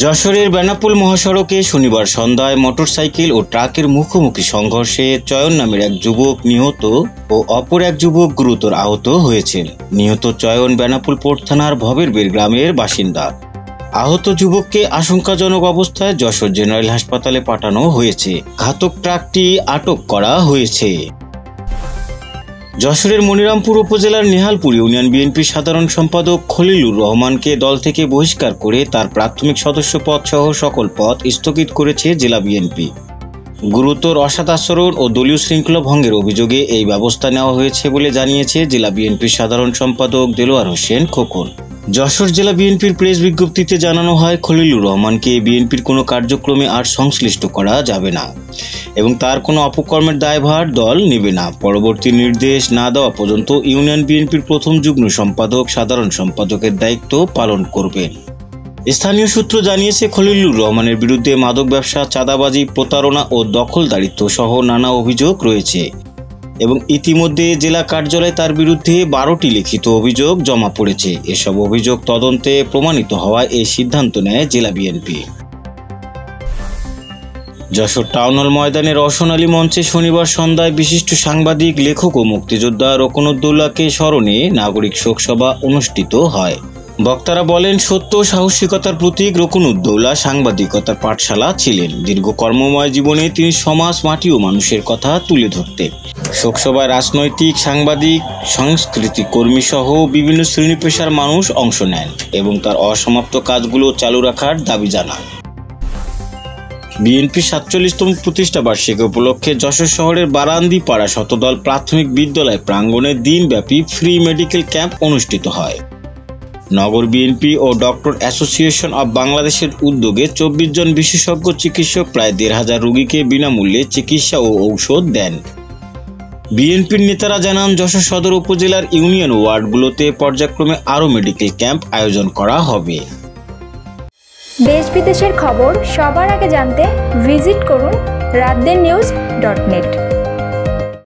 যশোরের বেনাপোল মহাসড়কে শনিবার সন্ধ্যায় মোটরসাইকেল ও ট্রাকের মুখোমুখি সংঘর্ষে চয়ন নামের এক যুবক নিহত ও অপর এক যুবক গুরুতর আহত হয়েছেন। নিহত চয়ন বেনাপোল পোর্ট থানার ভবেরবের গ্রামের বাসিন্দা। আহত যুবককে আশঙ্কাজনক অবস্থায় যশোর জেনারেল হাসপাতালে পাঠানো হয়েছে। ঘাতক ট্রাকটি আটক করা হয়েছে। যশোরের মনিরামপুর উপজেলার নেহালপুর ইউনিয়ন বিএনপির সাধারণ সম্পাদক খলিলুর রহমানকে দল থেকে বহিষ্কার করে তার প্রাথমিক সদস্য পদ সহ সকল পদ স্থগিত করেছে জেলা বিএনপি। গুরুতর অসৎ আচরণ ও দলীয় শৃঙ্খলা ভঙ্গের অভিযোগে এই ব্যবস্থা নেওয়া হয়েছে বলে জানিয়েছে জেলা বিএনপির সাধারণ সম্পাদক দেলোয়ার হোসেন খোকন। যশোর জেলা বিএনপির প্রেস বিজ্ঞপ্তিতে জানানো হয়, খলিলুর রহমানকে বিএনপির কোনো কার্যক্রমে আর সংশ্লিষ্ট করা যাবে না এবং তার কোনো অপকর্মের দায়ভার দল নেবে না। পরবর্তী নির্দেশ না দেওয়া পর্যন্ত ইউনিয়ন বিএনপির প্রথম যুগ্ম সম্পাদক সাধারণ সম্পাদকের দায়িত্ব পালন করবেন। স্থানীয় সূত্র জানিয়েছে, খলিলুর রহমানের বিরুদ্ধে মাদক ব্যবসা, চাঁদাবাজি, প্রতারণা ও দখলদারিত্ব সহ নানা অভিযোগ রয়েছে এবং ইতিমধ্যে জেলা কার্যালয়ে তার বিরুদ্ধে 12টি লিখিত অভিযোগ জমা পড়েছে। এসব অভিযোগ তদন্তে প্রমাণিত হওয়ায় এই সিদ্ধান্ত নেয় জেলা বিএনপি। যশোর টাউন হল ময়দানে রওশন আলী মঞ্চে শনিবার সন্ধ্যায় বিশিষ্ট সাংবাদিক, লেখক ও মুক্তিযোদ্ধা রোকনউদ্দৌলাকে স্মরণে নাগরিক শোকসভা অনুষ্ঠিত হয়। বক্তারা বলেন, সত্য সাহসিকতার প্রতীক রোকনউদ্দৌলা সাংবাদিকতার পাঠশালা ছিলেন। দীর্ঘ কর্মময় জীবনে তিনি সমাজ, মাটি ও মানুষের কথা তুলে ধরতেন। শোকসভায় রাজনৈতিক, সাংবাদিক, সংস্কৃতি কর্মী সহ বিভিন্ন শ্রেণী পেশার মানুষ অংশ নেন এবং তার অসমাপ্ত কাজগুলো চালু রাখার দাবি জানান। বিএনপির 47তম প্রতিষ্ঠা বার্ষিকী উপলক্ষে যশোর শহরের বারান্দিপাড়া শতদল প্রাথমিক বিদ্যালয় প্রাঙ্গণে দিনব্যাপী ফ্রি মেডিকেল ক্যাম্প অনুষ্ঠিত হয়। নগর বিএনপি ও ডক্টর অ্যাসোসিয়েশন অব বাংলাদেশের উদ্যোগে 24 জন বিশেষজ্ঞ চিকিৎসক প্রায় 1500 রোগীকে বিনামূল্যে চিকিৎসা ও ঔষধ দেন। বিএনপির নেতারা জানান, যশোর সদর উপজেলার ইউনিয়ন ওয়ার্ডগুলোতে পর্যায়ক্রমে আরও মেডিকেল ক্যাম্প আয়োজন করা হবে। দেশ বিদেশের খবর সবার আগে জানতে ভিজিট করুন raddennews.net।